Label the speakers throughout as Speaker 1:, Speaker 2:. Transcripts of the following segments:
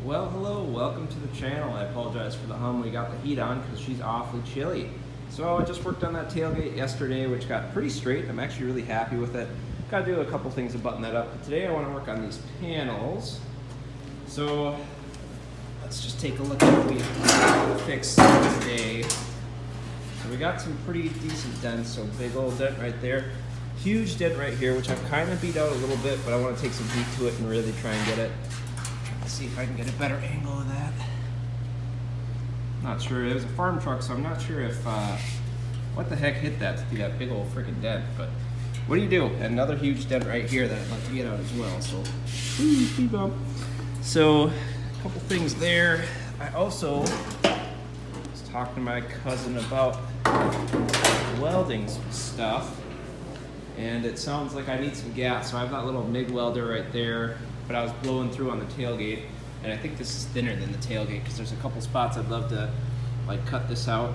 Speaker 1: Well, hello, welcome to the channel. I apologize for the hum. We got the heat on because she's awfully chilly. So I just worked on that tailgate yesterday, which got pretty straight. I'm actually really happy with it. Got to do a couple things to button that up. But today I want to work on these panels. So let's just take a look at what we fixed today. So we got some pretty decent dents. So big old dent right there. Huge dent right here, which I've kind of beat out a little bit, but I want to take some heat to it and really try and get it. See if I can get a better angle of that. Not sure. It was a farm truck, so I'm not sure if what the heck hit that to be that big old freaking dent. But what do you do? Another huge dent right here that I'd like to get out as well. So, speed bump. So, a couple things there. I also was talking to my cousin about welding some stuff, and it sounds like I need some gas. So I have that little MIG welder right there. But I was blowing through on the tailgate, and I think this is thinner than the tailgate because there's a couple spots I'd love to like cut this out,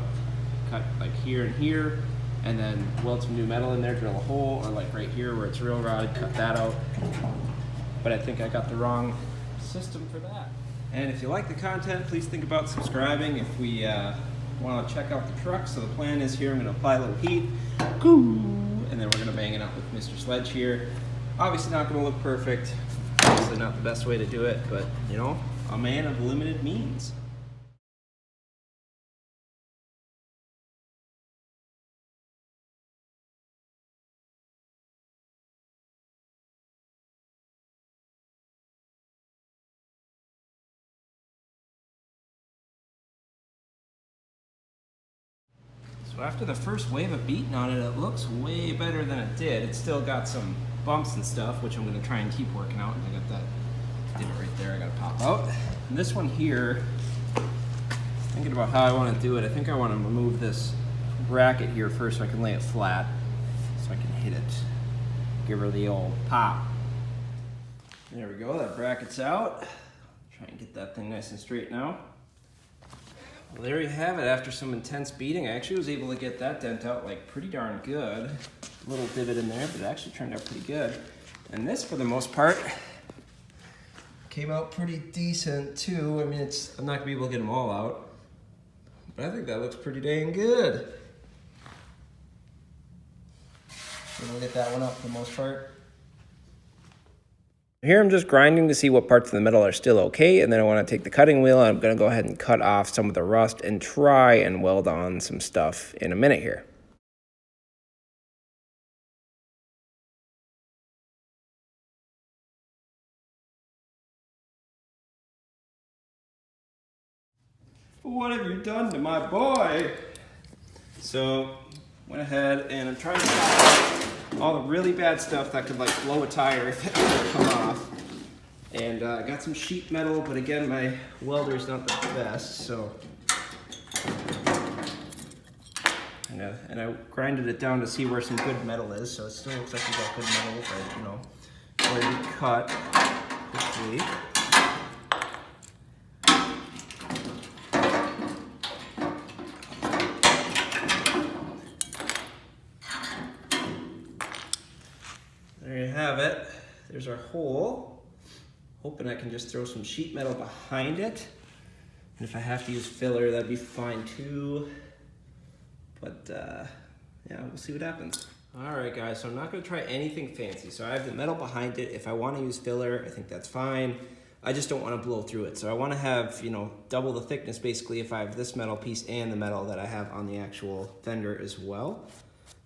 Speaker 1: cut like here and here, and then weld some new metal in there, drill a hole, or like right here where it's real rotted, cut that out. But I think I got the wrong system for that. And if you like the content, please think about subscribing. If we want to check out the truck, so the plan is here, I'm going to apply a little heat, and then we're going to bang it out with Mr. Sledge here. Obviously not going to look perfect. Obviously not the best way to do it, but you know, a man of limited means. So after the first wave of beating on it, it looks way better than it did. It's still got some bumps and stuff, which I'm going to try and keep working out. And I got that divot right there I got to pop out. And this one here, thinking about how I want to do it, I think I want to remove this bracket here first so I can lay it flat, so I can hit it, give her the old pop. There we go, that bracket's out. Try and get that thing nice and straight now. Well, there you have it. After some intense beating, I actually was able to get that dent out like pretty darn good. A little divot in there, but it actually turned out pretty good. And this, for the most part, came out pretty decent too. I mean, I'm not gonna be able to get them all out, but I think that looks pretty dang good. So we'll get that one out for the most part. Here I'm just grinding to see what parts of the metal are still okay, and then I want to take the cutting wheel and I'm going to go ahead and cut off some of the rust and try and weld on some stuff in a minute here. What have you done to my boy? So, went ahead and I'm trying to cut all the really bad stuff that could like blow a tire if it would come off. And I got some sheet metal, but again, my welder's not the best, so. And I grinded it down to see where some good metal is, so it still looks like we got good metal, but you know, ready to cut quickly. There you have it. There's our hole. Hoping I can just throw some sheet metal behind it. And if I have to use filler, that'd be fine too. But yeah, we'll see what happens. All right, guys, so I'm not gonna try anything fancy. So I have the metal behind it. If I wanna use filler, I think that's fine. I just don't wanna blow through it. So I wanna have, you know, double the thickness basically if I have this metal piece and the metal that I have on the actual fender as well.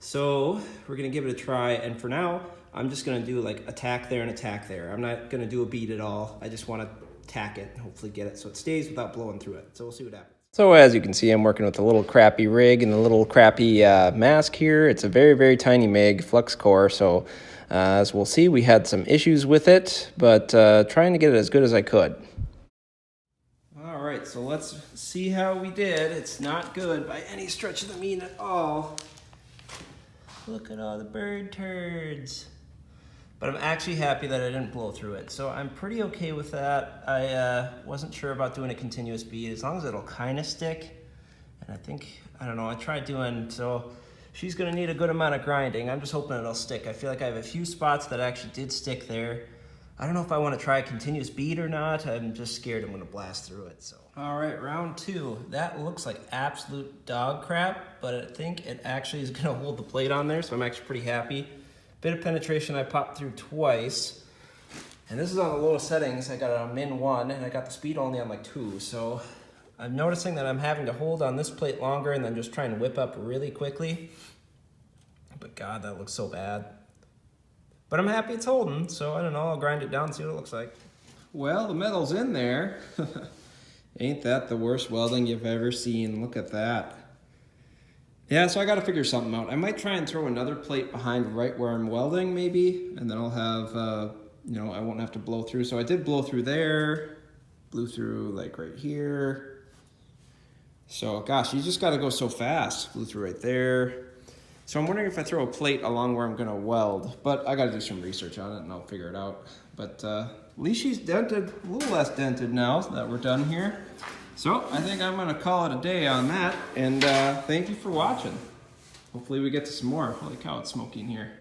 Speaker 1: So we're gonna give it a try, and for now, I'm just gonna do like a tack there and a tack there. I'm not gonna do a bead at all. I just wanna tack it and hopefully get it so it stays without blowing through it. So we'll see what happens. So as you can see, I'm working with a little crappy rig and a little crappy mask here. It's a very, very tiny MIG, flux core. So as we'll see, we had some issues with it, but trying to get it as good as I could. All right, so let's see how we did. It's not good by any stretch of the mean at all. Look at all the bird turds. But I'm actually happy that I didn't blow through it. So I'm pretty okay with that. I wasn't sure about doing a continuous bead, as long as it'll kind of stick. And I think, I don't know, I tried doing, so she's gonna need a good amount of grinding. I'm just hoping it'll stick. I feel like I have a few spots that actually did stick there. I don't know if I want to try a continuous bead or not. I'm just scared I'm going to blast through it. So, all right, round 2. That looks like absolute dog crap, but I think it actually is going to hold the plate on there, so I'm actually pretty happy. Bit of penetration I popped through twice, and this is on the lowest settings. I got it on min 1, and I got the speed only on like 2, so I'm noticing that I'm having to hold on this plate longer and then just trying to whip up really quickly. But God, that looks so bad. But I'm happy it's holding, so I don't know, I'll grind it down and see what it looks like. Well, the metal's in there. Ain't that the worst welding you've ever seen? Look at that. Yeah, so I gotta figure something out. I might try and throw another plate behind right where I'm welding maybe, and then I'll have, you know, I won't have to blow through. So I did blow through there, blew through like right here. So gosh, you just gotta go so fast. Blew through right there. So I'm wondering if I throw a plate along where I'm gonna weld, but I gotta do some research on it and I'll figure it out. But at least she's dented, a little less dented now that we're done here. So I think I'm gonna call it a day on that, and thank you for watching. Hopefully we get to some more. Holy cow, it's smoky in here.